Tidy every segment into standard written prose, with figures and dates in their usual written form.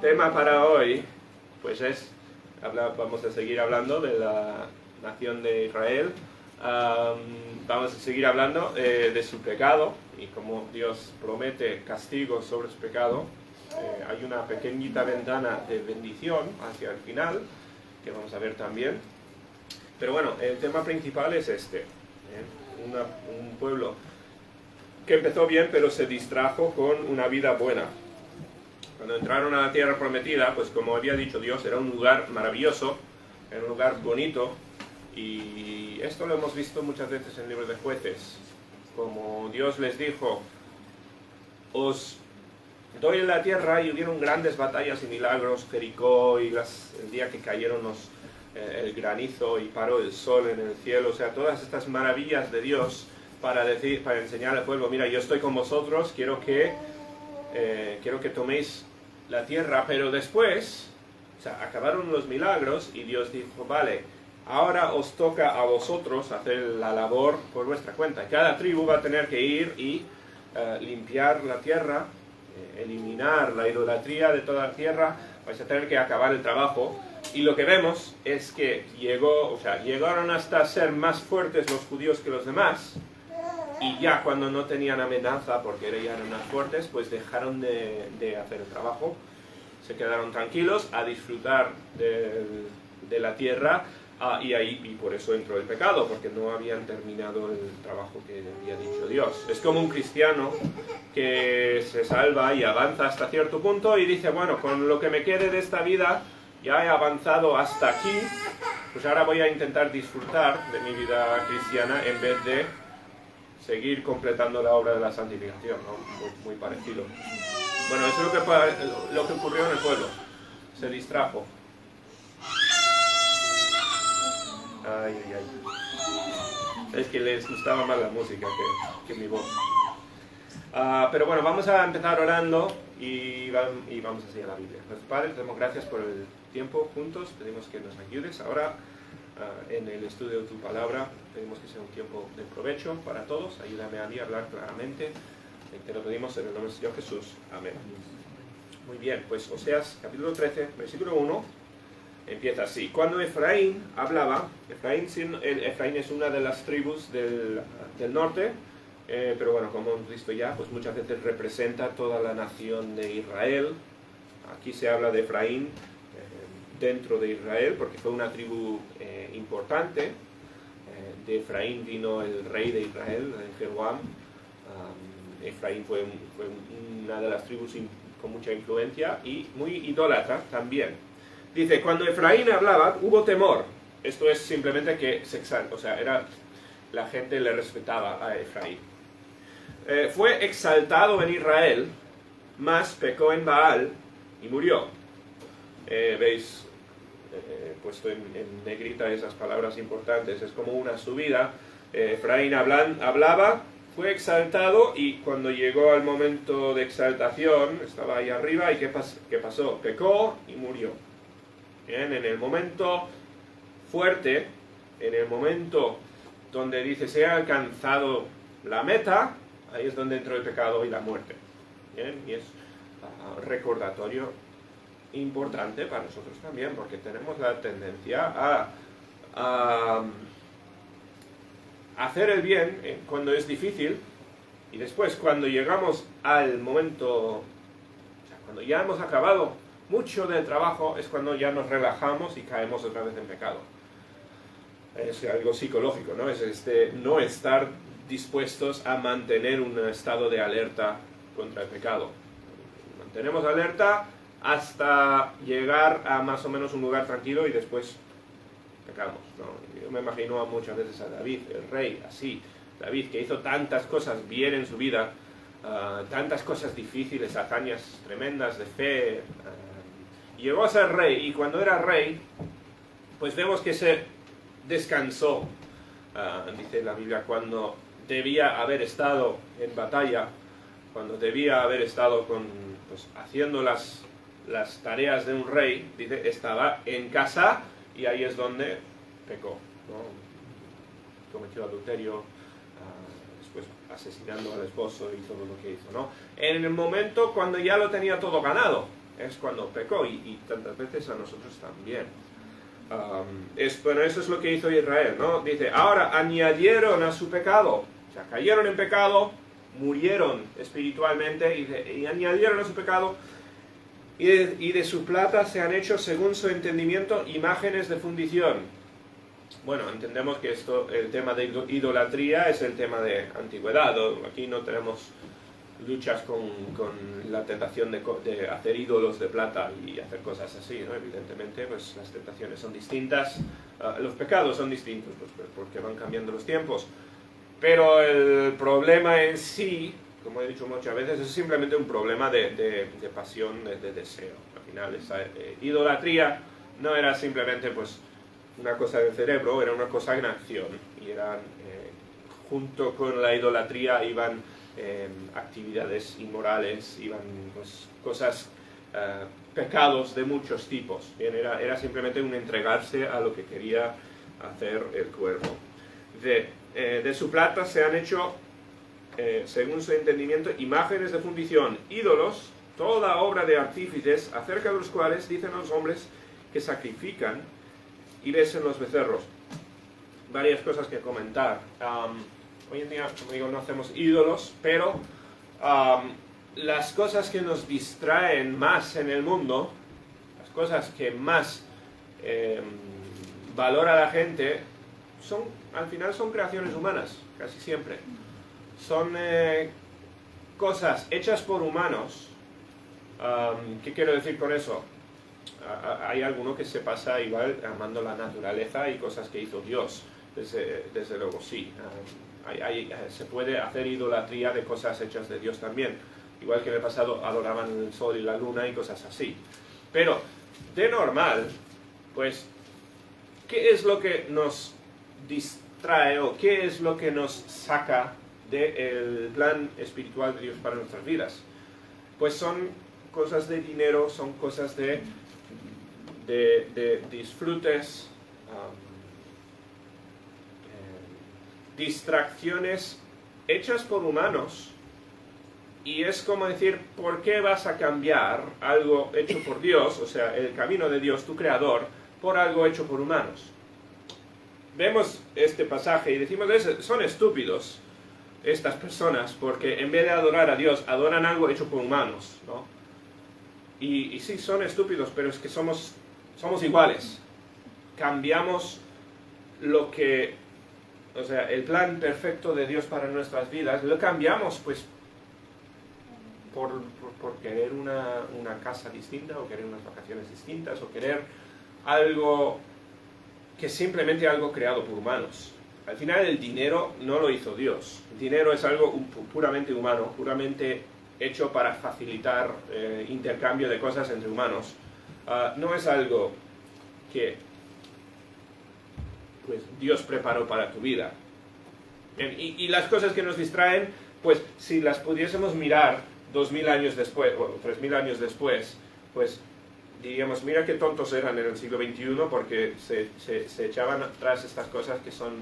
tema para hoy, pues vamos a seguir hablando de la nación de Israel. Vamos a seguir hablando de su pecado y como Dios promete castigo sobre su pecado. Hay una pequeñita ventana de bendición hacia el final, que vamos a ver también. Pero bueno, el tema principal es un pueblo que empezó bien, pero se distrajo con una vida buena. Cuando entraron a la tierra prometida, pues como había dicho Dios, era un lugar maravilloso, era un lugar bonito, y esto lo hemos visto muchas veces en el libro de Jueces. Como Dios les dijo, os doy la tierra, y hubieron grandes batallas y milagros, Jericó, y el día que cayeron el granizo y paró el sol en el cielo, o sea, todas estas maravillas de Dios para enseñar al pueblo, mira, yo estoy con vosotros, quiero que toméis la tierra. Pero después, o sea, acabaron los milagros y Dios dijo, vale, ahora os toca a vosotros hacer la labor por vuestra cuenta. Cada tribu va a tener que ir y limpiar la tierra, eliminar la idolatría de toda la tierra, vais a tener que acabar el trabajo. Y lo que vemos es que llegaron hasta ser más fuertes los judíos que los demás, y ya cuando no tenían amenaza, porque ya eran más fuertes, pues dejaron de hacer el trabajo, se quedaron tranquilos a disfrutar de la tierra, y por eso entró el pecado, porque no habían terminado el trabajo que había dicho Dios. Es como un cristiano que se salva y avanza hasta cierto punto y dice, bueno, con lo que me quede de esta vida, ya he avanzado hasta aquí, pues ahora voy a intentar disfrutar de mi vida cristiana en vez de seguir completando la obra de la santificación, ¿no? Muy parecido. Bueno, eso es lo que ocurrió en el pueblo. Se distrajo. Ay. Es que les gustaba más la música que mi voz. Pero bueno, vamos a empezar orando y vamos así a la Biblia. Nuestro Padre, te damos gracias por el tiempo juntos. Pedimos que nos ayudes ahora en el estudio de tu palabra. Pedimos que sea un tiempo de provecho para todos. Ayúdame a mí a hablar claramente. Te lo pedimos en el nombre del Señor Jesús. Amén. Muy bien, pues Oseas capítulo 13, versículo 1, empieza así. Cuando Efraín hablaba, Efraín es una de las tribus del norte, pero bueno, como hemos visto ya, pues muchas veces representa toda la nación de Israel. Aquí se habla de Efraín dentro de Israel, porque fue una tribu importante. De Efraín vino el rey de Israel, Jeroboam. Efraín fue una de las tribus con mucha influencia y muy idólatra también. Dice, cuando Efraín hablaba, hubo temor. Esto es simplemente que la gente le respetaba a Efraín. Fue exaltado en Israel, mas pecó en Baal y murió. ¿Veis? Puesto en negrita esas palabras importantes, es como una subida. Efraín hablaba, fue exaltado, y cuando llegó al momento de exaltación, estaba ahí arriba, y ¿qué pasó? Pecó y murió. Bien, en el momento fuerte, en el momento donde dice se ha alcanzado la meta, ahí es donde entró el pecado y la muerte. Bien, y es recordatorio importante para nosotros también, porque tenemos la tendencia a hacer el bien cuando es difícil, y después cuando llegamos al momento, cuando ya hemos acabado mucho del trabajo, es cuando ya nos relajamos y caemos otra vez en pecado. Es algo psicológico, ¿no? Es no estar dispuestos a mantener un estado de alerta contra el pecado. Mantenemos alerta hasta llegar a más o menos un lugar tranquilo y después pecamos, ¿no? Yo me imagino muchas veces a David, el rey, así. David, que hizo tantas cosas bien en su vida, tantas cosas difíciles, hazañas tremendas de fe, llegó a ser rey, y cuando era rey, pues vemos que se descansó, dice la Biblia, cuando debía haber estado en batalla, cuando debía haber estado haciendo las tareas de un rey, dice, estaba en casa, y ahí es donde pecó, ¿no? Cometió adulterio, después asesinando al esposo y todo lo que hizo, ¿no? En el momento cuando ya lo tenía todo ganado, es cuando pecó, y tantas veces a nosotros también. Bueno, eso es lo que hizo Israel, ¿no? Dice, ahora añadieron a su pecado, o sea, cayeron en pecado, murieron espiritualmente, y añadieron a su pecado, y de su plata se han hecho, según su entendimiento, imágenes de fundición. Bueno, entendemos que el tema de idolatría es el tema de antigüedad. Aquí no tenemos luchas con la tentación de hacer ídolos de plata y hacer cosas así, ¿no? Evidentemente, pues las tentaciones son distintas, los pecados son distintos, pues, porque van cambiando los tiempos. Pero el problema en sí, como he dicho muchas veces, es simplemente un problema de pasión, de deseo. Al final, esa idolatría no era simplemente pues una cosa del cerebro, era una cosa en acción. Y eran, junto con la idolatría iban actividades inmorales, iban pues, cosas, pecados de muchos tipos. Bien, era simplemente un entregarse a lo que quería hacer el cuerpo. De su plata se han hecho, según su entendimiento, imágenes de fundición, ídolos, toda obra de artífices, acerca de los cuales dicen los hombres que sacrifican y besen los becerros. Varias cosas que comentar. Hoy en día, como digo, no hacemos ídolos, pero las cosas que nos distraen más en el mundo, las cosas que más valora la gente, al final son creaciones humanas, casi siempre. Son cosas hechas por humanos. ¿Qué quiero decir con eso? Hay alguno que se pasa igual amando la naturaleza y cosas que hizo Dios. Desde luego sí. Se puede hacer idolatría de cosas hechas de Dios también. Igual que en el pasado adoraban el sol y la luna y cosas así. Pero, de normal, pues, ¿qué es lo que nos distrae o qué es lo que nos saca del plan espiritual de Dios para nuestras vidas? Pues son cosas de dinero, son cosas de disfrutes, distracciones hechas por humanos, y es como decir, ¿por qué vas a cambiar algo hecho por Dios, o sea, el camino de Dios, tu creador, por algo hecho por humanos? Vemos este pasaje y decimos, son estúpidos estas personas, porque en vez de adorar a Dios, adoran algo hecho por humanos, ¿no? Y sí, son estúpidos, pero es que somos iguales. Cambiamos lo que, o sea, el plan perfecto de Dios para nuestras vidas, lo cambiamos pues por querer una casa distinta, o querer unas vacaciones distintas, o querer algo que es simplemente algo creado por humanos. Al final el dinero no lo hizo Dios. El dinero es algo puramente humano, puramente hecho para facilitar intercambio de cosas entre humanos. No es algo que pues, Dios preparó para tu vida. Y las cosas que nos distraen, pues si las pudiésemos mirar 2000 años después, o 3000 años después, pues diríamos, mira qué tontos eran en el siglo XXI, porque se echaban atrás estas cosas que son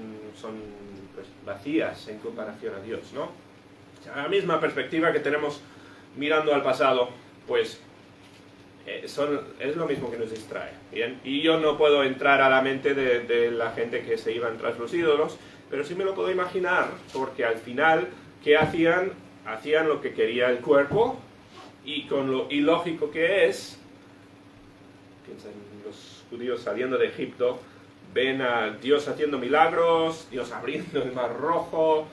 pues, vacías en comparación a Dios, ¿no? La misma perspectiva que tenemos mirando al pasado, pues es lo mismo que nos distrae, ¿bien? Y yo no puedo entrar a la mente de la gente que se iban tras los ídolos, pero sí me lo puedo imaginar, porque al final, ¿qué hacían? Hacían lo que quería el cuerpo, y con lo ilógico que es, piensan los judíos saliendo de Egipto, ven a Dios haciendo milagros, Dios abriendo el mar rojo,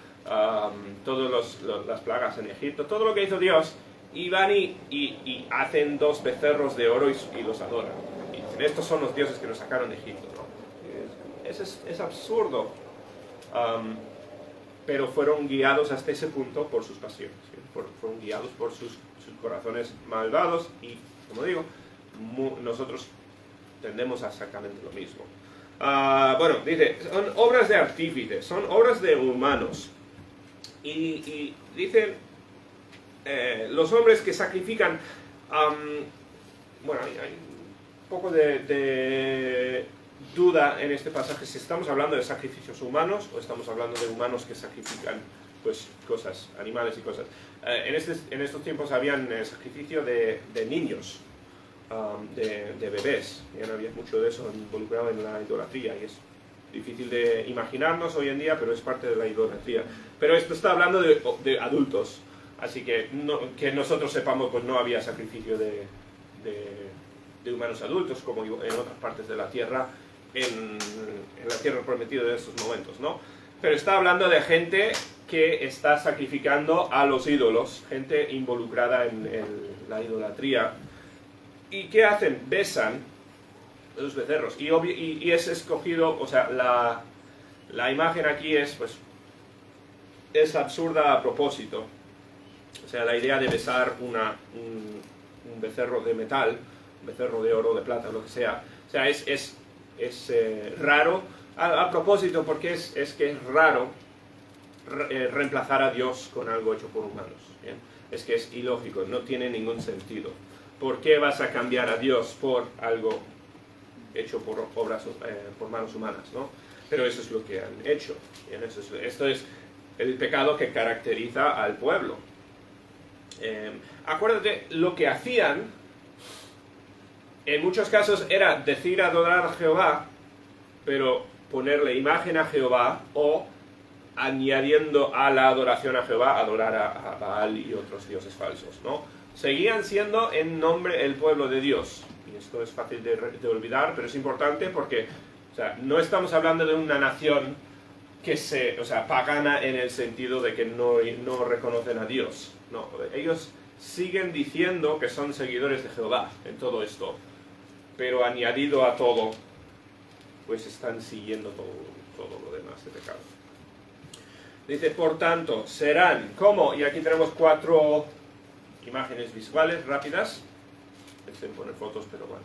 todas las plagas en Egipto, todo lo que hizo Dios, y van y hacen 2 becerros de oro y los adoran. Y dicen, estos son los dioses que nos sacaron de Egipto, ¿no? Es absurdo. Pero fueron guiados hasta ese punto por sus pasiones, ¿sí? Fueron guiados por sus corazones malvados, y, como digo, nosotros tendemos a exactamente lo mismo. Bueno, dice, son obras de artífices, son obras de humanos. Y dicen, los hombres que sacrifican, bueno, hay un poco de duda en este pasaje si estamos hablando de sacrificios humanos o estamos hablando de humanos que sacrifican pues animales y cosas. En estos tiempos habían sacrificio de niños. de bebés. Ya no había mucho de eso involucrado en la idolatría y es difícil de imaginarnos hoy en día, pero es parte de la idolatría. Pero esto está hablando de adultos, así que que nosotros sepamos, pues no había sacrificio de humanos adultos como en otras partes de la tierra, en la tierra prometida de estos momentos, ¿no? Pero está hablando de gente que está sacrificando a los ídolos, gente involucrada en la idolatría. ¿Y qué hacen? Besan los becerros. Y es escogido, o sea, la imagen aquí es es absurda a propósito. O sea, la idea de besar un becerro de metal, un becerro de oro, de plata, lo que sea. O sea, es raro a propósito, porque es que es raro reemplazar a Dios con algo hecho por humanos. ¿Bien? Es que es ilógico, no tiene ningún sentido. ¿Por qué vas a cambiar a Dios por algo hecho por por manos humanas, ¿no? Pero eso es lo que han hecho. ¿Bien? Esto es el pecado que caracteriza al pueblo. Acuérdate, lo que hacían en muchos casos era decir adorar a Jehová, pero ponerle imagen a Jehová, o añadiendo a la adoración a Jehová, adorar a Baal y otros dioses falsos, ¿no? Seguían siendo en nombre el pueblo de Dios. Y esto es fácil de olvidar, pero es importante porque, o sea, no estamos hablando de una nación que pagana en el sentido de que no reconocen a Dios. No, ellos siguen diciendo que son seguidores de Jehová en todo esto, pero añadido a todo, pues están siguiendo todo lo demás de pecado. Dice, por tanto, serán como, y aquí tenemos 4 imágenes visuales rápidas. Pensé en poner fotos, pero bueno,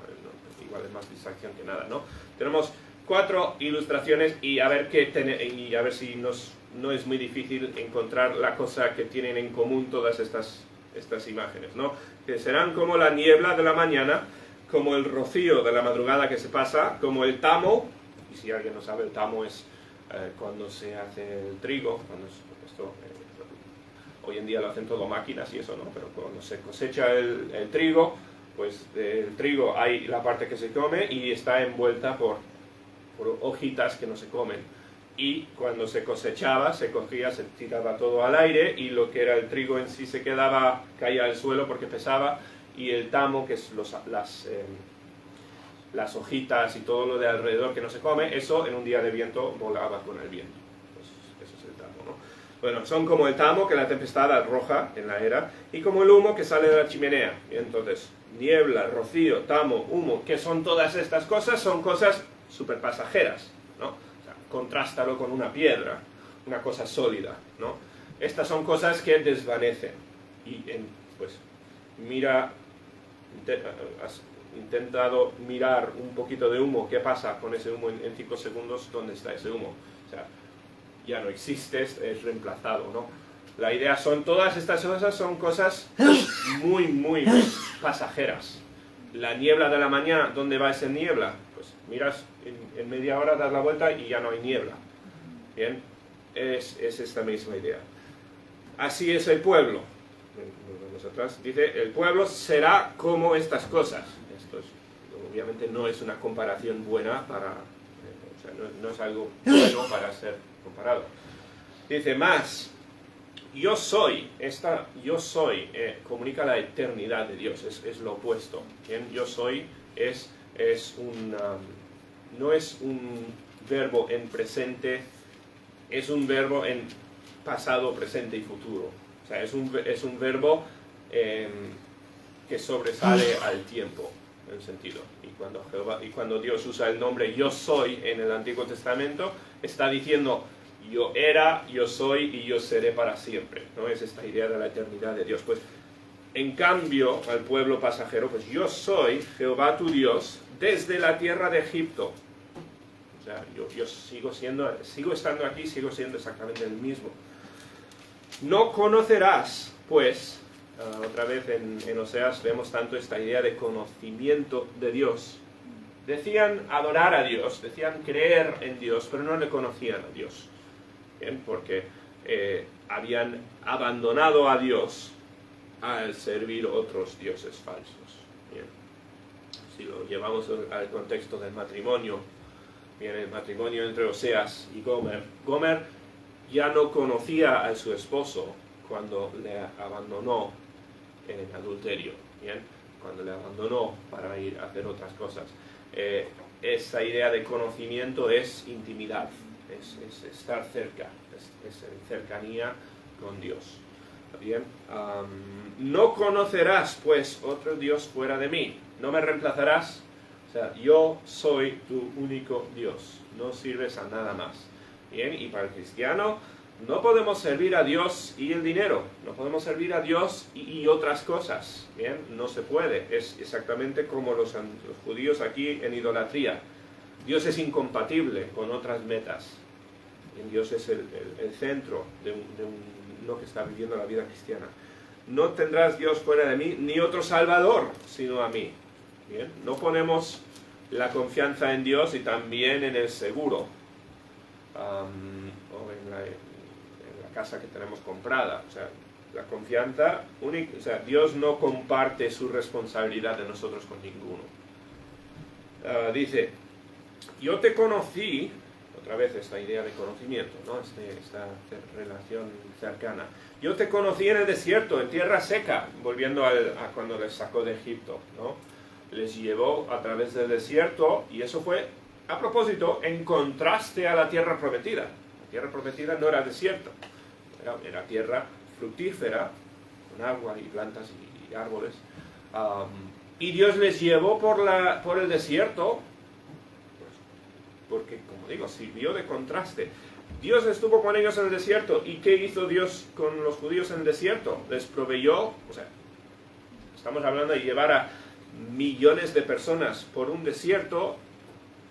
igual es más distracción que nada, ¿no? Tenemos 4 ilustraciones y a ver si no es muy difícil encontrar la cosa que tienen en común todas estas imágenes, ¿no? Que serán como la niebla de la mañana, como el rocío de la madrugada que se pasa, como el tamo, y si alguien no sabe, el tamo es cuando se hace el trigo, hoy en día lo hacen todo máquinas y eso, ¿no? Pero cuando se cosecha el trigo, pues del trigo hay la parte que se come y está envuelta por hojitas que no se comen. Y cuando se cosechaba, se cogía, se tiraba todo al aire y lo que era el trigo en sí caía al suelo porque pesaba, y el tamo, que es las hojitas y todo lo de alrededor que no se come, eso en un día de viento volaba con el viento. Pues eso es el tamo, ¿no? Bueno, son como el tamo que la tempestad arroja en la era, y como el humo que sale de la chimenea. Y entonces, niebla, rocío, tamo, humo, ¿qué son todas estas cosas? Son cosas súper pasajeras, ¿no? O sea, contrástalo con una piedra, una cosa sólida, ¿no? Estas son cosas que desvanecen. Y pues mira, has intentado mirar un poquito de humo, ¿qué pasa con ese humo en 5 segundos? ¿Dónde está ese humo? O sea, ya no existe, es reemplazado, ¿no? La idea todas estas cosas son cosas muy, muy pasajeras. La niebla de la mañana, ¿dónde va esa niebla? Pues miras, en media hora das la vuelta y ya no hay niebla. Bien, es esta misma idea. Así es el pueblo. Volvemos atrás. Dice, el pueblo será como estas cosas. Esto obviamente no es una comparación buena no es algo bueno para ser comparado. Dice, más, yo soy, comunica la eternidad de Dios, es lo opuesto. ¿Bien? Yo soy no es un verbo en presente, es un verbo en pasado, presente y futuro. O sea, es un verbo que sobresale al tiempo, en sentido. Y cuando Dios usa el nombre yo soy en el Antiguo Testamento, está diciendo yo era, yo soy y yo seré para siempre. ¿No? Es esta idea de la eternidad de Dios. Pues, en cambio, al pueblo pasajero, pues yo soy Jehová tu Dios desde la tierra de Egipto. O sea, yo sigo estando aquí, sigo siendo exactamente el mismo. No conocerás, pues, otra vez en Oseas vemos tanto esta idea de conocimiento de Dios. Decían adorar a Dios, decían creer en Dios, pero no le conocían a Dios. ¿Bien? Porque habían abandonado a Dios al servir otros dioses falsos. ¿Bien? lo llevamos al contexto del matrimonio, bien, el matrimonio entre Oseas y Gomer. Gomer ya no conocía a su esposo cuando le abandonó en adulterio, bien, cuando le abandonó para ir a hacer otras cosas. Esa idea de conocimiento es intimidad, es estar cerca, es cercanía con Dios. Bien, no conocerás pues otro Dios fuera de mí, no me reemplazarás, o sea, yo soy tu único Dios, no sirves a nada más. Bien, y para el cristiano no podemos servir a Dios y el dinero, no podemos servir a Dios y otras cosas, bien, no se puede, es exactamente como los judíos aquí en idolatría. Dios es incompatible con otras metas, Dios es el centro de uno que está viviendo la vida cristiana. No tendrás Dios fuera de mí, ni otro Salvador, sino a mí. Bien, no ponemos la confianza en Dios y también en el seguro, o en la casa que tenemos comprada. O sea, la confianza única, o sea, Dios no comparte su responsabilidad de nosotros con ninguno. Dice, yo te conocí, otra vez esta idea de conocimiento, ¿no? Esta relación cercana. Yo te conocí en el desierto, en tierra seca, volviendo a cuando les sacó de Egipto, ¿no? Les llevó a través del desierto, y eso fue, a propósito, en contraste a la tierra prometida. La tierra prometida no era desierto, era tierra fructífera, con agua y plantas y árboles. Y Dios les llevó por el desierto, porque, como digo, sirvió de contraste. Dios estuvo con ellos en el desierto. ¿Y qué hizo Dios con los judíos en el desierto? Les proveyó, o sea, estamos hablando de llevar a millones de personas por un desierto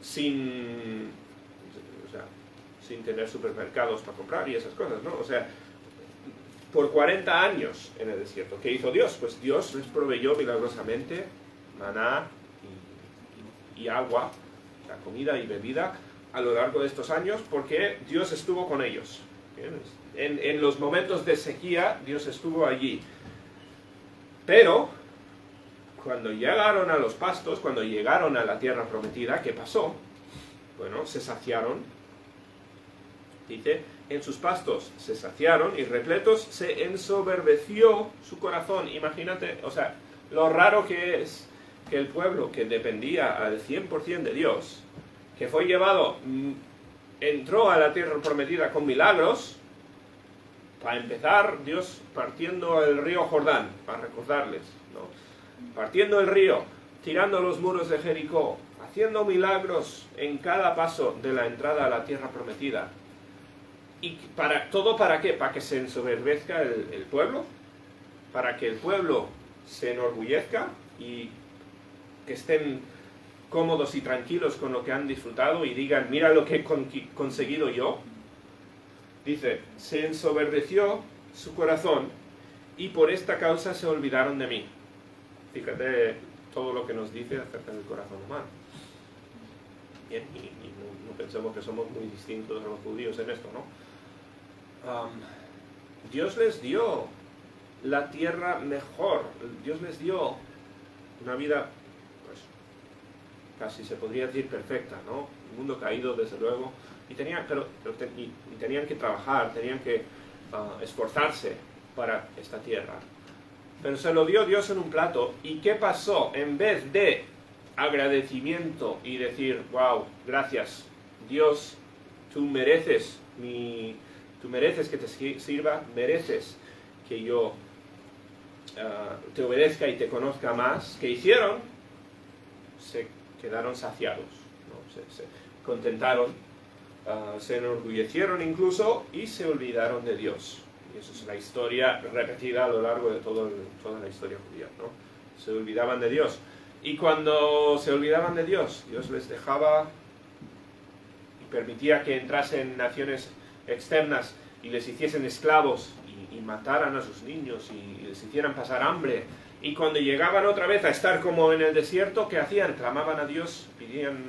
sin tener supermercados para comprar y esas cosas, ¿no? O sea, por 40 años en el desierto. ¿Qué hizo Dios? Pues Dios les proveyó milagrosamente maná y agua, la comida y bebida a lo largo de estos años, porque Dios estuvo con ellos. En los momentos de sequía, Dios estuvo allí. Pero, cuando llegaron a los pastos, cuando llegaron a la tierra prometida, ¿qué pasó? Bueno, se saciaron. Dice, en sus pastos se saciaron y repletos se ensoberbeció su corazón. Imagínate, o sea, lo raro que es que el pueblo que dependía al 100% de Dios, que fue llevado, entró a la tierra prometida con milagros. Para empezar, Dios partiendo el río Jordán, para recordarles, ¿no? Partiendo el río, tirando los muros de Jericó, haciendo milagros en cada paso de la entrada a la tierra prometida. ¿Y todo para qué? Para que se ensoberbezca el pueblo, para que el pueblo se enorgullezca y que estén cómodos y tranquilos con lo que han disfrutado y digan, mira lo que he conseguido yo. Dice, se ensoberbeció su corazón y por esta causa se olvidaron de mí. Fíjate todo lo que nos dice acerca del corazón humano. Bien, y no pensemos que somos muy distintos a los judíos en esto, ¿no? Dios les dio la tierra mejor, Dios les dio una vida, pues, casi se podría decir perfecta, ¿no? Un mundo caído, desde luego, y tenían que trabajar, tenían que esforzarse para esta tierra. Pero se lo dio Dios en un plato, ¿y qué pasó? En vez de agradecimiento y decir, wow, gracias, Dios, tú mereces que te sirva, mereces que yo te obedezca y te conozca más. ¿Qué hicieron? Se quedaron saciados, ¿no? Se contentaron, se enorgullecieron incluso y se olvidaron de Dios. Y eso es la historia repetida a lo largo de toda la historia judía, ¿no? Se olvidaban de Dios. Y cuando se olvidaban de Dios, Dios les dejaba y permitía que entrasen naciones externas y les hiciesen esclavos y mataran a sus niños y les hicieran pasar hambre. Y cuando llegaban otra vez a estar como en el desierto, ¿qué hacían? Clamaban a Dios, pedían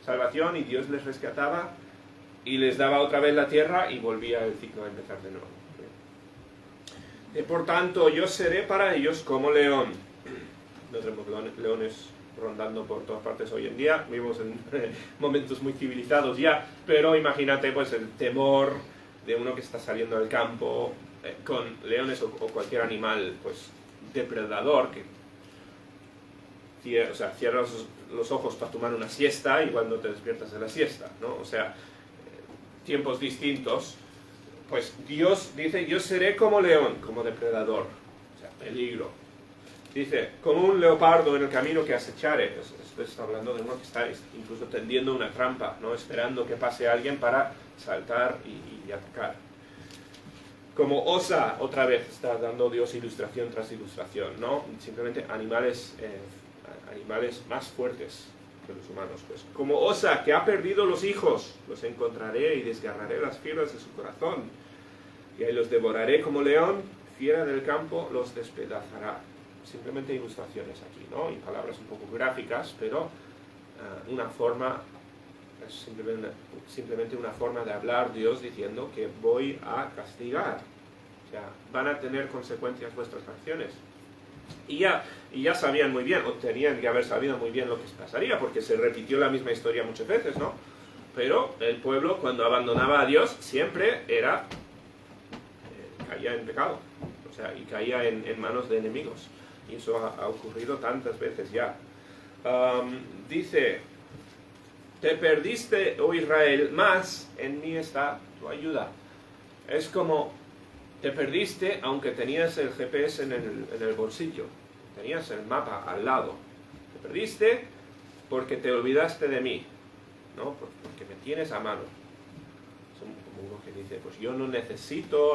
salvación y Dios les rescataba y les daba otra vez la tierra y volvía el ciclo a empezar de nuevo. Por tanto, yo seré para ellos como león. No tenemos leones rondando por todas partes hoy en día. Vivimos en momentos muy civilizados ya, pero imagínate pues el temor de uno que está saliendo al campo con leones o cualquier animal pues depredador que cierras los ojos para tomar una siesta y cuando te despiertas de la siesta, ¿no? O sea, tiempos distintos. Pues Dios dice, yo seré como león, como depredador, o sea, peligro. Dice, como un leopardo en el camino que acechare. Esto está hablando de uno que está incluso tendiendo una trampa, ¿no? Esperando que pase alguien para saltar y atacar. Como osa, otra vez está dando Dios ilustración tras ilustración, ¿no? Simplemente animales más fuertes que los humanos. Pues. Como osa que ha perdido los hijos, los encontraré y desgarraré las fibras de su corazón. Y ahí los devoraré como león, fiera del campo los despedazará. Simplemente ilustraciones aquí, ¿no? Y palabras un poco gráficas, pero una forma, es simplemente una forma de hablar Dios diciendo que voy a castigar. O sea, van a tener consecuencias vuestras acciones. Y ya sabían muy bien, o tenían que haber sabido muy bien lo que pasaría, porque se repitió la misma historia muchas veces, ¿no? Pero el pueblo, cuando abandonaba a Dios, siempre caía en pecado, o sea, y caía en manos de enemigos. Y eso ha ocurrido tantas veces ya. Dice, te perdiste, oh Israel, mas en mí está tu ayuda. Es como, te perdiste aunque tenías el GPS en el bolsillo, tenías el mapa al lado. Te perdiste porque te olvidaste de mí, ¿no? Porque me tienes a mano. Es como uno que dice, pues yo no necesito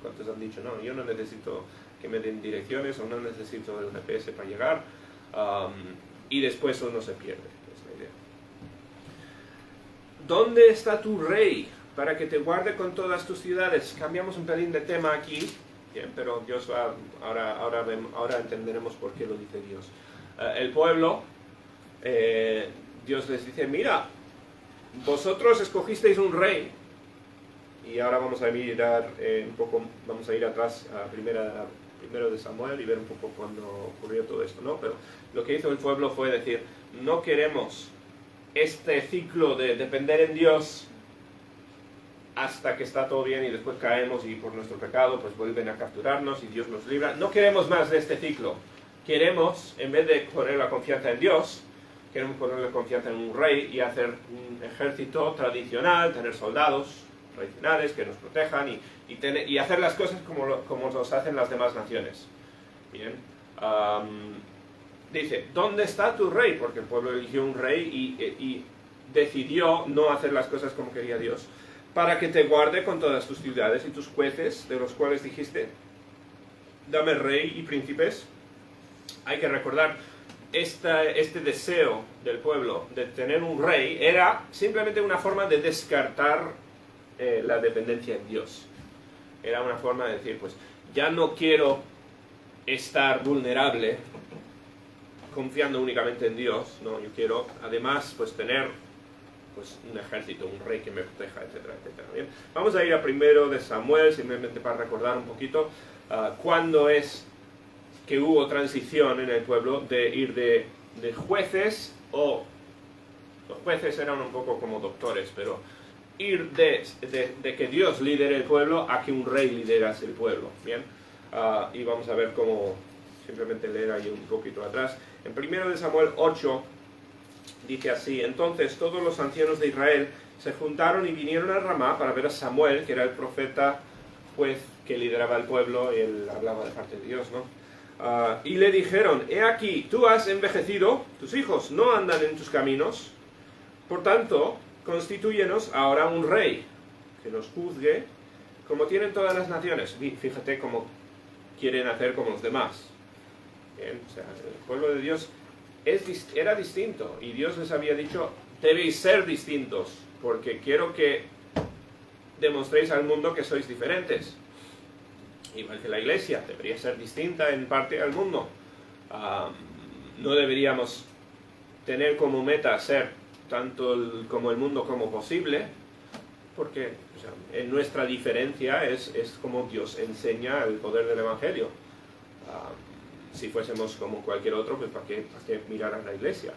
¿cuántos han dicho? No, yo no necesito que me den direcciones o no necesito el GPS para llegar. Y después uno se pierde, es la idea. ¿Dónde está tu rey para que te guarde con todas tus ciudades? Cambiamos un pelín de tema aquí, bien, pero Dios va, ahora entenderemos por qué lo dice Dios. El pueblo, Dios les dice, mira, vosotros escogisteis un rey, y ahora vamos a mirar un poco, vamos a ir atrás a primero de Samuel y ver un poco cuando ocurrió todo esto, ¿no? Pero lo que hizo el pueblo fue decir, no queremos este ciclo de depender en Dios hasta que está todo bien y después caemos y por nuestro pecado pues vuelven a capturarnos y Dios nos libra. No queremos más de este ciclo. Queremos, en vez de poner la confianza en Dios, queremos poner la confianza en un rey y hacer un ejército tradicional, tener soldados tradicionales que nos protejan y hacer las cosas como los hacen las demás naciones. Bien. Dice, ¿dónde está tu rey? Porque el pueblo eligió un rey y decidió no hacer las cosas como quería Dios. Para que te guarde con todas tus ciudades y tus jueces, de los cuales dijiste, dame rey y príncipes. Hay que recordar, este deseo del pueblo de tener un rey era simplemente una forma de descartar la dependencia en Dios. Era una forma de decir, pues, ya no quiero estar vulnerable confiando únicamente en Dios, ¿no? Yo quiero, además, pues, tener pues, un ejército, un rey que me proteja, etcétera, etcétera. ¿Bien? Vamos a ir a primero de Samuel, simplemente para recordar un poquito cuándo es que hubo transición en el pueblo de ir de jueces, o los jueces eran un poco como doctores, pero ir de que Dios lidere el pueblo a que un rey liderase el pueblo. Bien, y vamos a ver cómo, simplemente leer ahí un poquito atrás. En 1 Samuel 8 dice así, entonces todos los ancianos de Israel se juntaron y vinieron a Ramá para ver a Samuel, que era el profeta juez que lideraba el pueblo, y él hablaba de parte de Dios, ¿no? Y le dijeron, he aquí, tú has envejecido, tus hijos no andan en tus caminos, por tanto, constitúyenos ahora un rey que nos juzgue como tienen todas las naciones. Fíjate cómo quieren hacer como los demás. Bien, o sea, el pueblo de Dios era distinto y Dios les había dicho, debéis ser distintos porque quiero que demostréis al mundo que sois diferentes. Igual que la iglesia debería ser distinta en parte al mundo. No deberíamos tener como meta ser tanto como el mundo como posible, porque o sea, en nuestra diferencia es como Dios enseña el poder del Evangelio. si fuésemos como cualquier otro, pues ¿para qué mirar a la iglesia?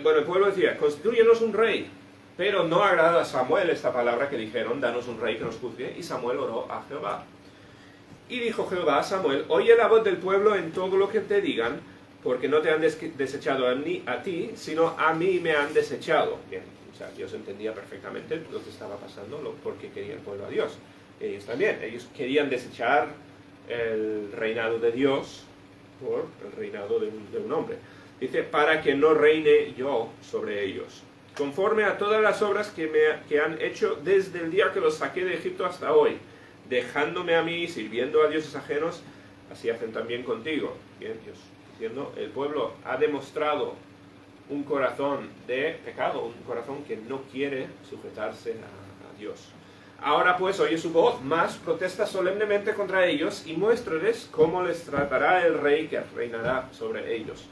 Bueno, el pueblo decía, constitúyenos un rey, pero no agrada a Samuel esta palabra que dijeron, danos un rey que nos juzgue, y Samuel oró a Jehová. Y dijo Jehová a Samuel, oye la voz del pueblo en todo lo que te digan, porque no te han desechado a ti, sino a mí me han desechado. Bien, o sea, Dios entendía perfectamente lo que estaba pasando, porque quería el pueblo a Dios. Ellos también, ellos querían desechar el reinado de Dios por el reinado de un hombre. Dice, para que no reine yo sobre ellos, conforme a todas las obras que han hecho desde el día que los saqué de Egipto hasta hoy, dejándome a mí, sirviendo a dioses ajenos, así hacen también contigo. Bien, Dios diciendo, el pueblo ha demostrado un corazón de pecado, un corazón que no quiere sujetarse a Dios. Ahora pues oye su voz, mas protesta solemnemente contra ellos y muéstrales cómo les tratará el rey que reinará sobre ellos.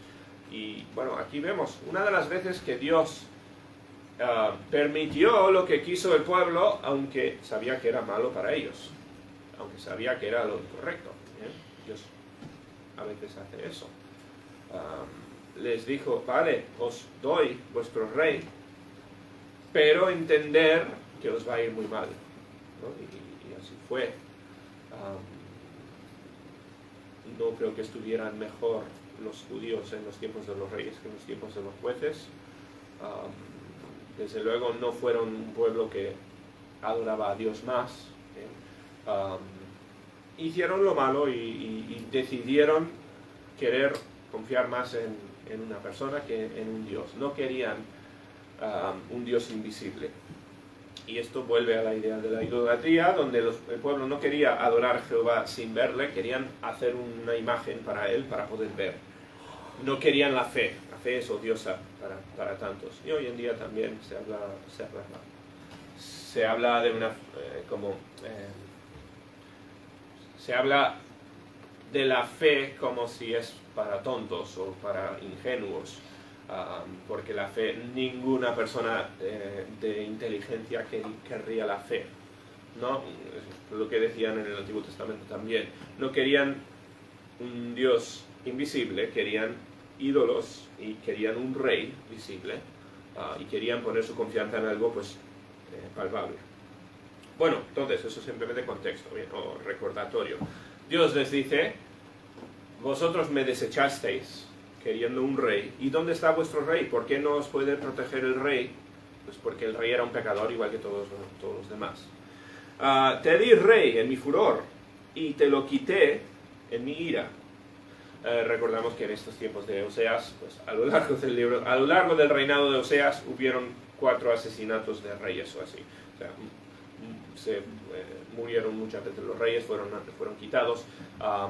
Y bueno, aquí vemos una de las veces que Dios permitió lo que quiso el pueblo, aunque sabía que era malo para ellos, aunque sabía que era lo incorrecto. Dios a veces hace eso. Les dijo, vale, os doy vuestro rey, pero entender que os va a ir muy mal, ¿no? Y así fue. No creo que estuvieran mejor los judíos en los tiempos de los reyes que en los tiempos de los jueces. Desde luego no fueron un pueblo que adoraba a Dios más. Hicieron lo malo y decidieron querer confiar más en una persona que en un Dios. No querían un Dios invisible. Y esto vuelve a la idea de la idolatría, donde el pueblo no quería adorar a Jehová sin verle, querían hacer una imagen para él, para poder ver. No querían la fe es odiosa para tantos. Y hoy en día también se habla de una, se habla de la fe como si es para tontos o para ingenuos. Porque la fe, ninguna persona de inteligencia querría la fe, ¿no? Es lo que decían en el Antiguo Testamento también. No querían un Dios invisible, querían ídolos y querían un rey visible, y querían poner su confianza en algo pues palpable. Bueno, entonces eso es simplemente contexto, ¿bien? O recordatorio. Dios les dice, vosotros me desechasteis queriendo un rey. ¿Y dónde está vuestro rey? ¿Por qué no os puede proteger el rey? Pues porque el rey era un pecador igual que todos los demás. Te di rey en mi furor y te lo quité en mi ira. Recordamos que en estos tiempos de Oseas, pues a lo largo del reinado de Oseas hubieron 4 asesinatos de reyes o así. O sea, murieron muchas veces los reyes, fueron quitados. A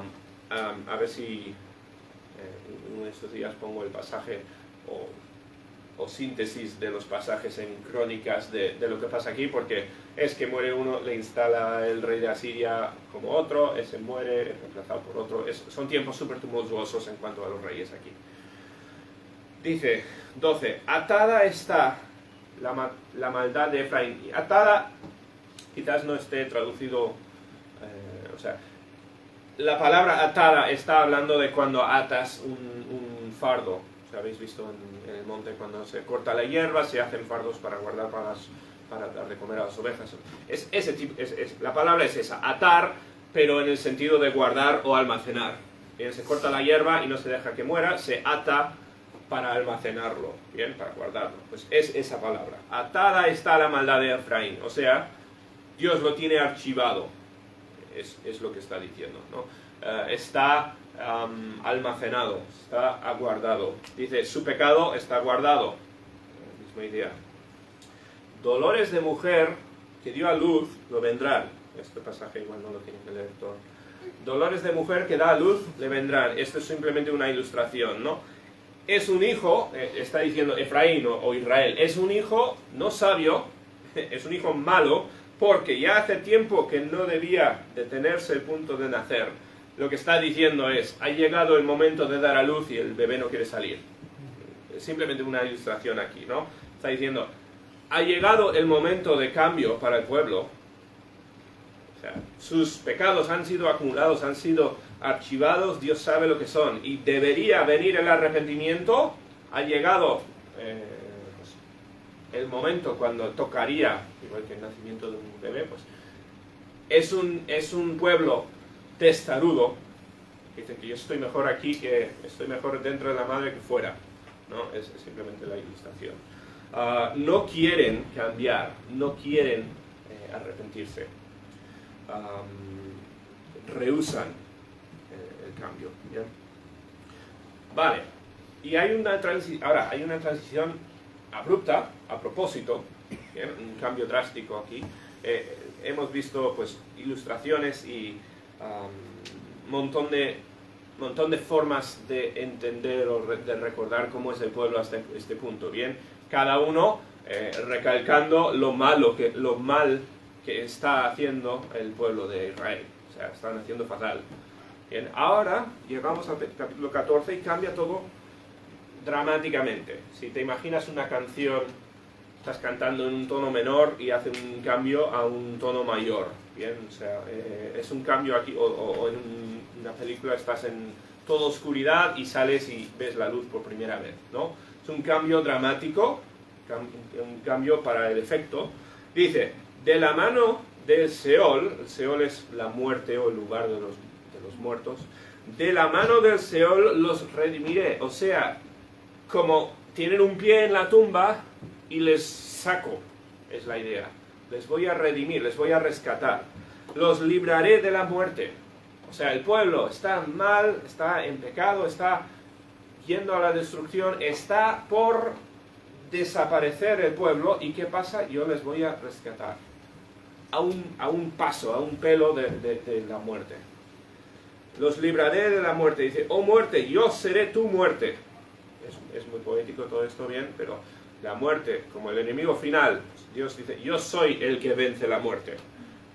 ver si uno de estos días pongo el pasaje o síntesis de los pasajes en crónicas de lo que pasa aquí, porque es que muere uno, le instala el rey de Asiria como otro, ese muere, es reemplazado por otro. Son tiempos súper tumultuosos en cuanto a los reyes aquí. Dice 12, atada está la maldad de Efraín. Atada quizás no esté traducido, o sea, la palabra atada está hablando de cuando atas un fardo. Habéis visto en el monte cuando se corta la hierba, se hacen fardos para guardar para dar de comer a las ovejas. La palabra es esa, atar, pero en el sentido de guardar o almacenar. Bien, se corta la hierba y no se deja que muera, se ata para almacenarlo, bien, para guardarlo. Pues es esa palabra. Atada está la maldad de Efraín, o sea, Dios lo tiene archivado. Es lo que está diciendo, ¿no? Está almacenado, está aguardado. Dice, su pecado está guardado. Misma idea. Dolores de mujer que dio a luz lo vendrán. Este pasaje igual no lo tienen que leer todo. Dolores de mujer que da a luz le vendrán. Esto es simplemente una ilustración, ¿no? Es un hijo, está diciendo Efraín o Israel, es un hijo no sabio, es un hijo malo, porque ya hace tiempo que no debía detenerse el punto de nacer. Lo que está diciendo es, ha llegado el momento de dar a luz y el bebé no quiere salir. Es simplemente una ilustración aquí, ¿no? Está diciendo, ha llegado el momento de cambio para el pueblo. O sea, sus pecados han sido acumulados, han sido archivados, Dios sabe lo que son, y debería venir el arrepentimiento. Ha llegado pues, el momento cuando tocaría, igual que el nacimiento de un bebé, pues es un pueblo testarudo. Dicen que yo estoy mejor aquí, que estoy mejor dentro de la madre que fuera, ¿no? Es simplemente la ilustración. No quieren cambiar, no quieren arrepentirse, rehúsan el cambio, ¿bien? Vale, y hay una ahora hay una transición abrupta, a propósito, ¿bien? Un cambio drástico aquí. Hemos visto pues ilustraciones y montón de formas de entender o de recordar cómo es el pueblo hasta este punto, ¿bien? Cada uno recalcando lo mal que está haciendo el pueblo de Israel. O sea, están haciendo fatal. Bien, ahora llegamos al capítulo 14 y cambia todo dramáticamente. Si te imaginas una canción, estás cantando en un tono menor y hace un cambio a un tono mayor. Bien, o sea, es un cambio aquí, o en una película estás en toda oscuridad y sales y ves la luz por primera vez, ¿no? Es un cambio dramático, un cambio para el efecto. Dice, de la mano del Seol, el Seol es la muerte o el lugar de los muertos, de la mano del Seol los redimiré. O sea, como tienen un pie en la tumba y les saco, es la idea. Les voy a redimir, les voy a rescatar. Los libraré de la muerte. O sea, el pueblo está mal, está en pecado, está yendo a la destrucción, está por desaparecer el pueblo. ¿Y qué pasa? Yo les voy a rescatar. A un paso, a un pelo de la muerte. Los libraré de la muerte. Dice, oh muerte, yo seré tu muerte. Es muy poético todo esto, bien, pero la muerte, como el enemigo final, Dios dice, yo soy el que vence la muerte.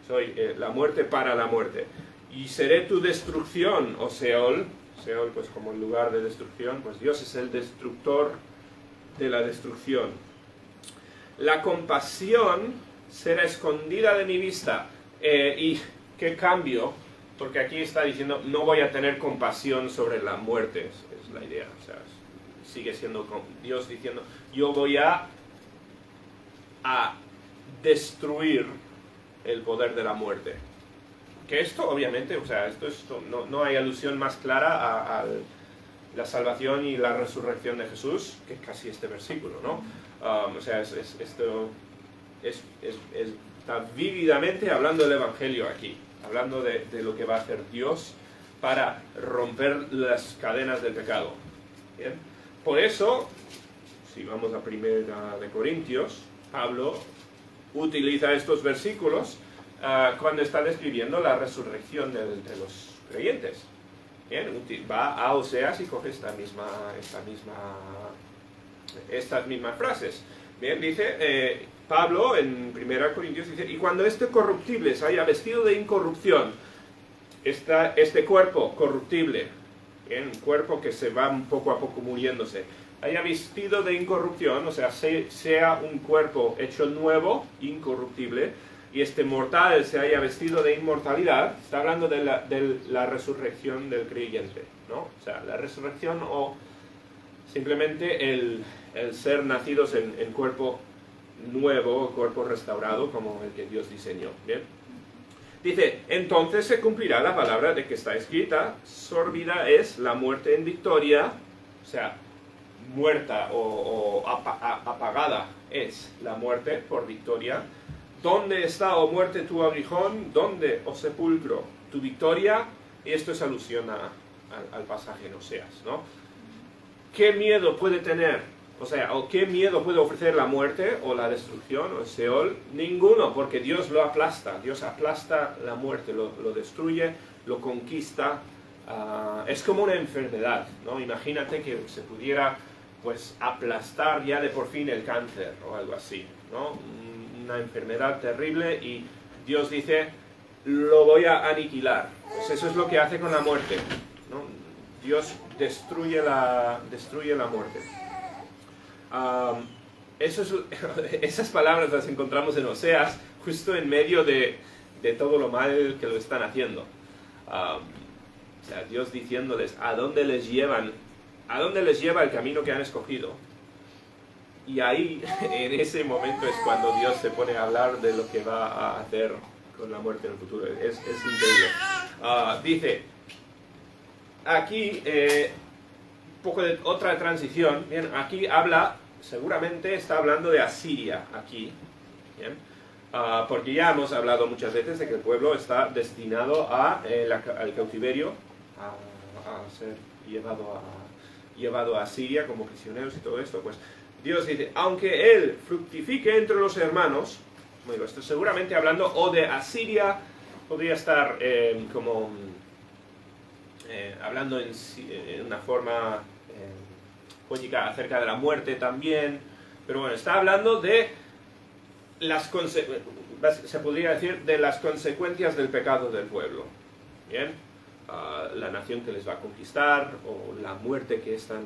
Soy la muerte para la muerte. Y seré tu destrucción, oh Seol. Seol, pues como el lugar de destrucción, pues Dios es el destructor de la destrucción. La compasión será escondida de mi vista. ¿Y qué cambio? Porque aquí está diciendo, no voy a tener compasión sobre la muerte, es la idea. O sea, sigue siendo Dios diciendo, yo voy a destruir el poder de la muerte. Que esto, obviamente, o sea, esto no hay alusión más clara a la salvación y la resurrección de Jesús, que casi este versículo, ¿no? O sea, esto está vívidamente hablando del Evangelio aquí, hablando de lo que va a hacer Dios para romper las cadenas del pecado. ¿Bien? Por eso, si vamos a 1 de Corintios, Pablo utiliza estos versículos cuando está describiendo la resurrección de los creyentes. Bien, va a Oseas y coge estas mismas frases. Bien, dice Pablo en 1 Corintios, dice, y cuando este corruptible se haya vestido de incorrupción, este cuerpo corruptible, bien, un cuerpo que se va poco a poco muriéndose, haya vestido de incorrupción, o sea, sea un cuerpo hecho nuevo, incorruptible, y este mortal se haya vestido de inmortalidad, está hablando de la resurrección del creyente, ¿no? O sea, la resurrección o simplemente el ser nacidos en cuerpo nuevo, cuerpo restaurado, como el que Dios diseñó, ¿bien? Dice, entonces se cumplirá la palabra de que está escrita, sorbida es la muerte en victoria, o sea, muerta o apagada es la muerte por victoria. ¿Dónde está, oh muerte, tu aguijón? ¿Dónde, oh sepulcro, tu victoria? Y esto es alusión al pasaje en Oseas, ¿no? ¿Qué miedo puede tener? O sea, ¿o qué miedo puede ofrecer la muerte o la destrucción o el Seol? Ninguno, porque Dios lo aplasta. Dios aplasta la muerte, lo destruye, lo conquista. Es como una enfermedad, ¿no? Imagínate que se pudiera, pues, aplastar ya de por fin el cáncer o algo así, ¿no? Una enfermedad terrible y Dios dice, lo voy a aniquilar. Pues eso es lo que hace con la muerte, ¿no? Dios destruye la muerte. Esas palabras las encontramos en Oseas, justo en medio de todo lo mal que lo están haciendo. O sea, Dios diciéndoles a dónde les lleva el camino que han escogido. Y ahí, en ese momento, es cuando Dios se pone a hablar de lo que va a hacer con la muerte en el futuro. Es increíble. Dice, aquí, un poco de otra transición. Bien, aquí seguramente está hablando de Asiria, aquí. Bien, porque ya hemos hablado muchas veces de que el pueblo está destinado al cautiverio, a ser llevado a Asiria como prisioneros y todo esto. Pues Dios dice, aunque él fructifique entre los hermanos, bueno, esto seguramente hablando o de Asiria, podría estar hablando en una forma poética acerca de la muerte también, pero bueno, está hablando de se podría decir de las consecuencias del pecado del pueblo. Bien, la nación que les va a conquistar o la muerte que están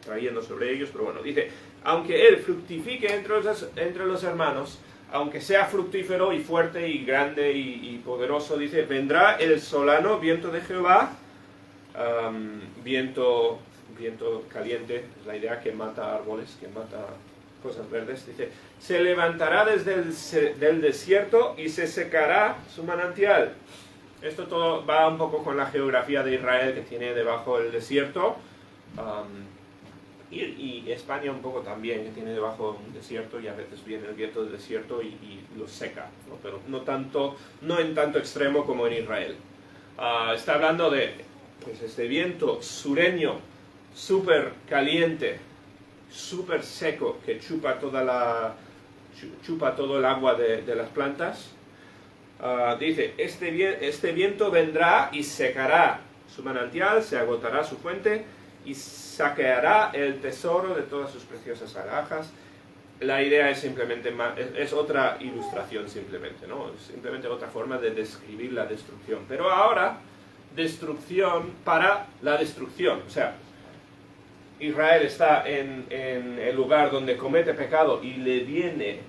trayendo sobre ellos, pero bueno, dice, aunque él fructifique entre los hermanos, aunque sea fructífero y fuerte y grande y poderoso, dice, vendrá el solano viento de Jehová, viento caliente, es la idea, que mata árboles, que mata cosas verdes. Dice, se levantará desde del desierto y se secará su manantial. Esto todo va un poco con la geografía de Israel, que tiene debajo el desierto, y España un poco también, que tiene debajo un desierto, y a veces viene el viento del desierto y lo seca, ¿no? Pero no en tanto extremo como en Israel. Está hablando de pues, este viento sureño, súper caliente, súper seco, que chupa todo el agua de las plantas. Dice, este viento vendrá y secará su manantial, se agotará su fuente y saqueará el tesoro de todas sus preciosas alhajas. La idea es simplemente, es otra ilustración simplemente, ¿no? Es simplemente otra forma de describir la destrucción. Pero ahora, destrucción para la destrucción. O sea, Israel está en el lugar donde comete pecado y le viene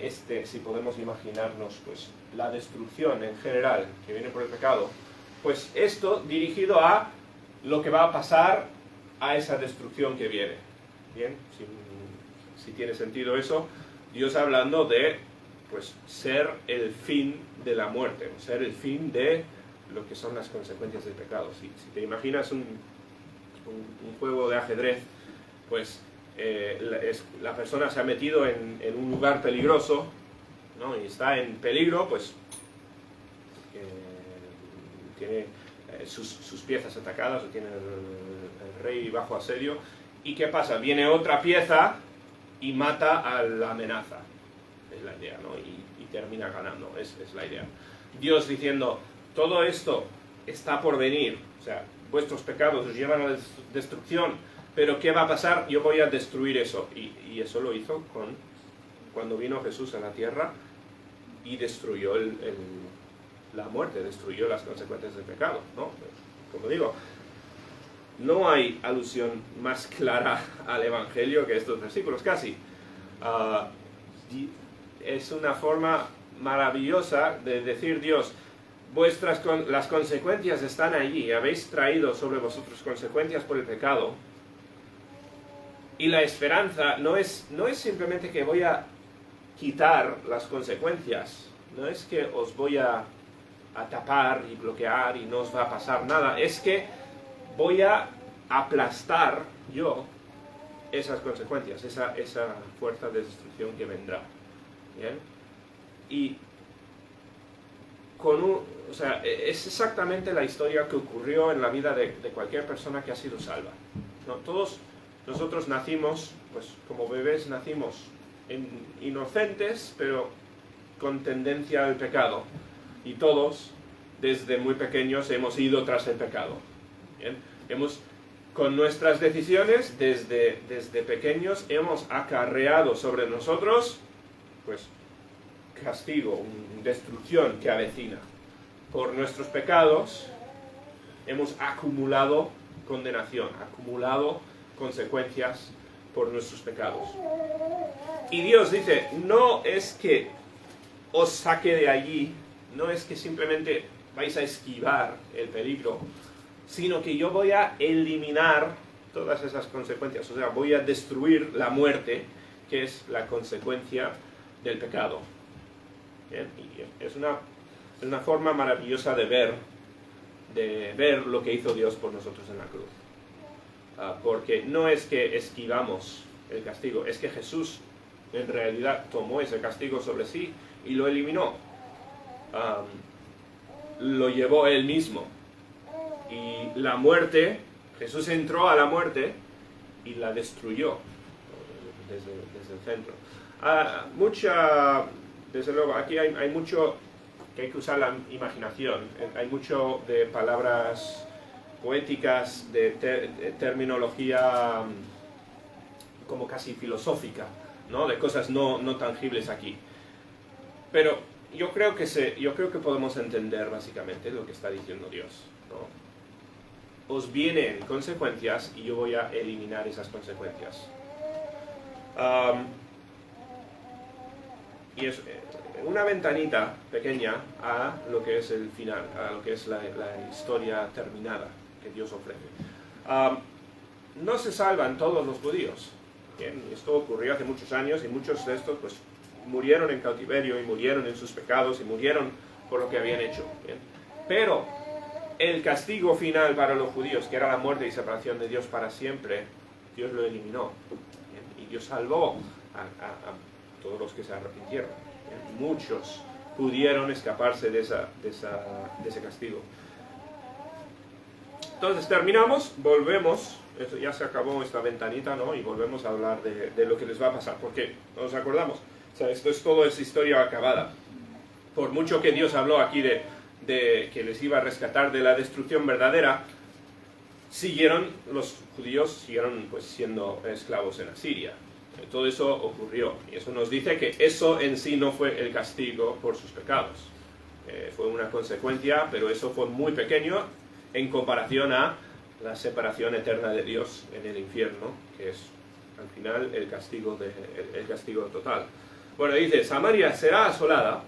si podemos imaginarnos, pues, la destrucción en general que viene por el pecado. Pues esto dirigido a lo que va a pasar a esa destrucción que viene. Bien, si tiene sentido eso, Dios hablando de pues ser el fin de la muerte, ser el fin de lo que son las consecuencias del pecado. Si te imaginas un juego de ajedrez, pues la persona se ha metido en un lugar peligroso, ¿no? Y está en peligro, pues tiene sus piezas atacadas, o tiene el rey bajo asedio, y ¿qué pasa? Viene otra pieza y mata a la amenaza, es la idea, ¿no? Y termina ganando, es la idea. Dios diciendo, todo esto está por venir, o sea, vuestros pecados os llevan a la destrucción, pero ¿qué va a pasar? Yo voy a destruir eso, y eso lo hizo cuando vino Jesús a la tierra y destruyó la muerte, destruyó las consecuencias del pecado, ¿no? Como digo, no hay alusión más clara al Evangelio que estos versículos, casi. Es una forma maravillosa de decir Dios, las consecuencias están allí, habéis traído sobre vosotros consecuencias por el pecado, y la esperanza no es simplemente que voy a quitar las consecuencias, no es que os voy a tapar y bloquear y no os va a pasar nada, es que voy a aplastar yo esas consecuencias, esa fuerza de destrucción que vendrá. ¿Bien? Y o sea, es exactamente la historia que ocurrió en la vida de cualquier persona que ha sido salva, ¿no? Todos nosotros nacimos, pues como bebés nacimos inocentes, pero con tendencia al pecado. Y todos, desde muy pequeños, hemos ido tras el pecado. ¿Bien? Con nuestras decisiones, desde pequeños, hemos acarreado sobre nosotros, pues, castigo, destrucción que avecina. Por nuestros pecados, hemos acumulado condenación, acumulado consecuencias por nuestros pecados. Y Dios dice, no es que os saque de allí, no es que simplemente vais a esquivar el peligro, sino que yo voy a eliminar todas esas consecuencias, o sea, voy a destruir la muerte, que es la consecuencia del pecado. ¿Bien? Y es una forma maravillosa de ver lo que hizo Dios por nosotros en la cruz. Porque no es que esquivamos el castigo, es que Jesús en realidad tomó ese castigo sobre sí y lo eliminó. Lo llevó él mismo. Y la muerte, Jesús entró a la muerte y la destruyó desde el centro. Desde luego, aquí hay mucho que hay que usar la imaginación. Hay mucho de palabras poéticas, de terminología como casi filosófica, ¿no? De cosas no tangibles aquí. Pero yo creo que podemos entender básicamente lo que está diciendo Dios, ¿no? Os vienen consecuencias y yo voy a eliminar esas consecuencias. Y es una ventanita pequeña a lo que es el final, a lo que es la historia terminada que Dios ofrece. No se salvan todos los judíos. Bien, esto ocurrió hace muchos años y muchos de estos pues murieron en cautiverio y murieron en sus pecados y murieron por lo que habían hecho. Bien. Pero el castigo final para los judíos, que era la muerte y separación de Dios para siempre, Dios lo eliminó. Bien. Y Dios salvó a todos los que se arrepintieron. Bien. Muchos pudieron escaparse de ese castigo. Entonces terminamos, volvemos, esto ya se acabó esta ventanita, ¿no? Y volvemos a hablar de lo que les va a pasar, porque nos acordamos, o sea, todo es historia acabada. Por mucho que Dios habló aquí de que les iba a rescatar de la destrucción verdadera, los judíos siguieron pues siendo esclavos en Asiria. Todo eso ocurrió, y eso nos dice que eso en sí no fue el castigo por sus pecados. Fue una consecuencia, pero eso fue muy pequeño en comparación a la separación eterna de Dios en el infierno, que es al final el castigo total. Bueno, dice, Samaria será asolada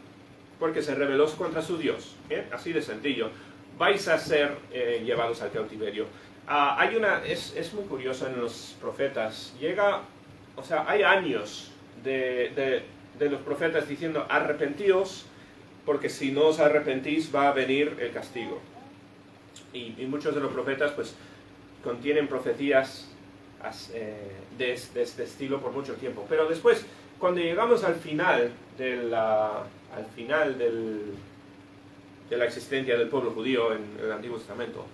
porque se rebeló contra su Dios. ¿Bien? Así de sencillo. Vais a ser llevados al cautiverio. Es muy curioso en los profetas. Hay años de los profetas diciendo, arrepentíos, porque si no os arrepentís va a venir el castigo. Y muchos de los profetas pues contienen profecías de este estilo por mucho tiempo. Pero después, cuando llegamos al final de la existencia del pueblo judío en el Antiguo Testamento,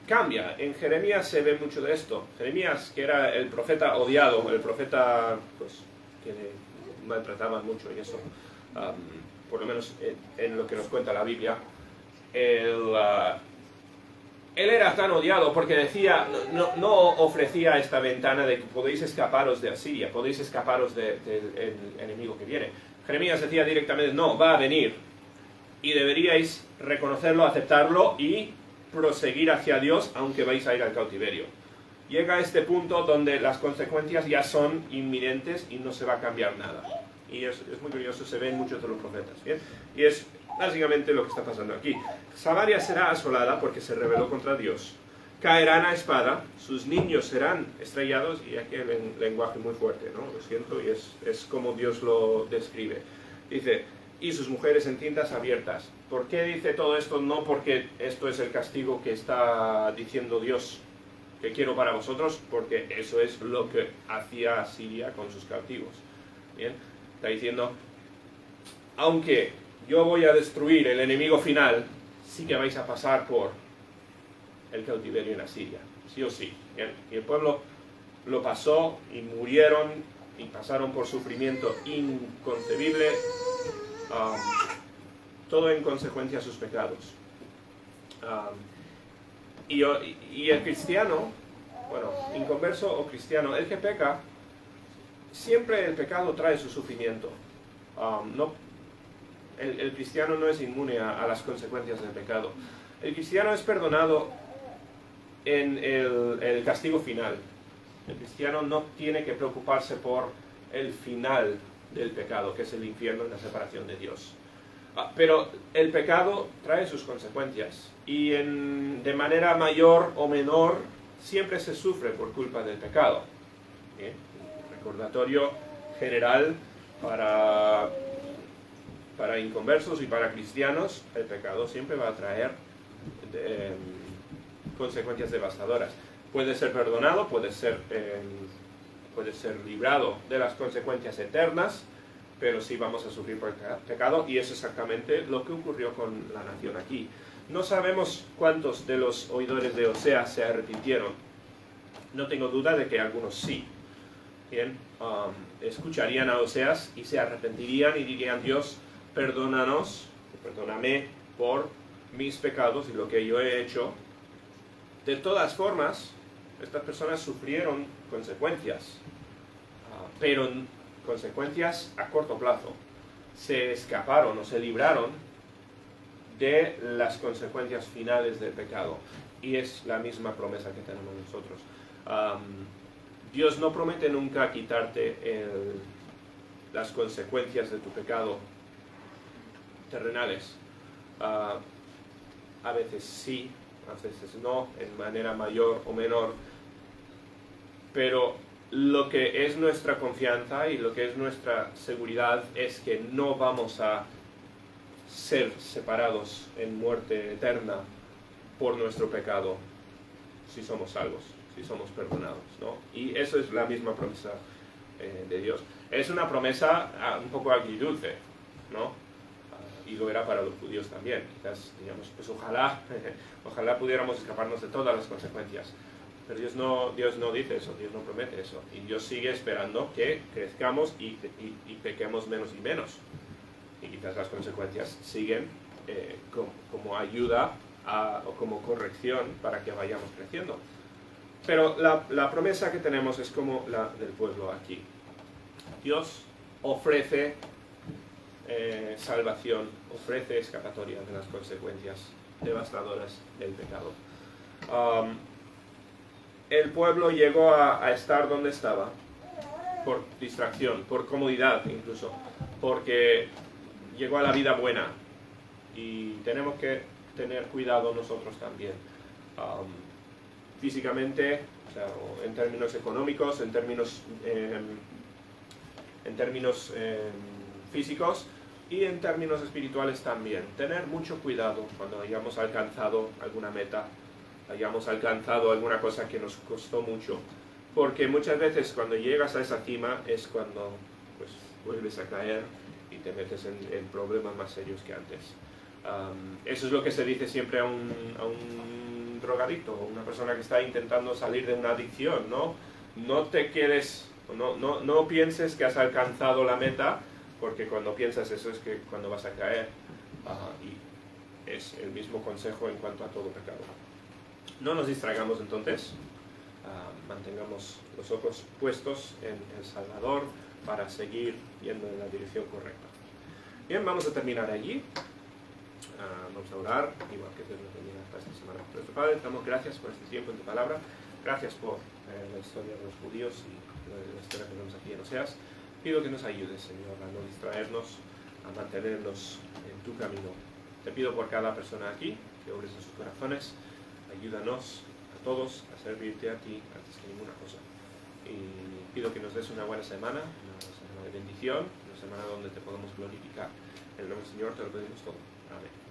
cambia. En Jeremías se ve mucho de esto. Jeremías, que era el profeta odiado, el profeta pues, que le maltrataban mucho y eso, por lo menos en lo que nos cuenta la Biblia, él era tan odiado porque decía, no ofrecía esta ventana de que podéis escaparos de Asiria, podéis escaparos del enemigo que viene. Jeremías decía directamente, no, va a venir y deberíais reconocerlo, aceptarlo y proseguir hacia Dios aunque vais a ir al cautiverio. Llega a este punto donde las consecuencias ya son inminentes y no se va a cambiar nada. Y es muy curioso, se ve en muchos de los profetas. ¿Bien? Y es básicamente lo que está pasando aquí. Samaria será asolada porque se rebeló contra Dios. Caerán a espada, sus niños serán estrellados, y aquí el lenguaje muy fuerte, ¿no? Lo siento, y es como Dios lo describe. Dice, y sus mujeres en tiendas abiertas. ¿Por qué dice todo esto? No porque esto es el castigo que está diciendo Dios que quiero para vosotros, porque eso es lo que hacía Asiria con sus cautivos. ¿Bien? Está diciendo, aunque yo voy a destruir el enemigo final, sí que vais a pasar por el cautiverio en Asiria, sí o sí. ¿Bien? Y el pueblo lo pasó y murieron y pasaron por sufrimiento inconcebible, todo en consecuencia a sus pecados. Y el cristiano, bueno, inconverso o cristiano, el que peca, siempre el pecado trae su sufrimiento. El cristiano no es inmune a las consecuencias del pecado. El cristiano es perdonado en el castigo final. El cristiano no tiene que preocuparse por el final del pecado, que es el infierno y la separación de Dios. Pero el pecado trae sus consecuencias y de manera mayor o menor siempre se sufre por culpa del pecado. ¿Bien? Recordatorio general para inconversos y para cristianos: el pecado siempre va a traer consecuencias devastadoras. Puede ser perdonado, puede ser librado de las consecuencias eternas, pero sí vamos a sufrir por pecado, y es exactamente lo que ocurrió con la nación aquí. No sabemos cuántos de los oidores de Oseas se arrepintieron. No tengo duda de que algunos sí. Bien, escucharían a Oseas y se arrepentirían y dirían: Dios, perdónanos, perdóname por mis pecados y lo que yo he hecho. De todas formas, estas personas sufrieron consecuencias, pero consecuencias a corto plazo. Se escaparon o se libraron de las consecuencias finales del pecado, y es la misma promesa que tenemos nosotros. Dios no promete nunca quitarte las consecuencias de tu pecado terrenales. A veces sí, a veces no, en manera mayor o menor, pero lo que es nuestra confianza y lo que es nuestra seguridad es que no vamos a ser separados en muerte eterna por nuestro pecado si somos salvos, si somos perdonados, ¿no? Y eso es la misma promesa de Dios. Es una promesa un poco agridulce, ¿no? Y lo era para los judíos también. Quizás, digamos, pues ojalá pudiéramos escaparnos de todas las consecuencias. Pero Dios no dice eso, Dios no promete eso. Y Dios sigue esperando que crezcamos y pequemos menos y menos. Y quizás las consecuencias siguen como ayuda o como corrección para que vayamos creciendo. Pero la promesa que tenemos es como la del pueblo aquí. Dios ofrece salvación, ofrece escapatoria de las consecuencias devastadoras del pecado. El pueblo llegó a estar donde estaba por distracción, por comodidad incluso, porque llegó a la vida buena, y tenemos que tener cuidado nosotros también, físicamente, o sea, en términos económicos, en términos físicos, y en términos espirituales también. Tener mucho cuidado cuando hayamos alcanzado alguna meta, hayamos alcanzado alguna cosa que nos costó mucho, porque muchas veces cuando llegas a esa cima es cuando pues vuelves a caer y te metes en problemas más serios que antes. Eso es lo que se dice siempre a un drogadicto, o una persona que está intentando salir de una adicción, ¿no? No te quedes, no pienses que has alcanzado la meta, porque cuando piensas eso es que cuando vas a caer. Y es el mismo consejo en cuanto a todo pecado. No nos distraigamos entonces, mantengamos los ojos puestos en el Salvador para seguir yendo en la dirección correcta. Bien, vamos a terminar allí. Vamos a orar, igual que Dios nos bendiga para esta semana. Nuestro Padre, te damos gracias por este tiempo en tu palabra. Gracias por la historia de los judíos y la historia que vemos aquí en Oseas. Pido que nos ayudes, Señor, a no distraernos, a mantenernos en tu camino. Te pido por cada persona aquí, que obres en sus corazones. Ayúdanos a todos a servirte a ti antes que ninguna cosa. Y pido que nos des una buena semana, una semana de bendición, una semana donde te podamos glorificar. En el nombre del Señor te lo pedimos todo. Amén.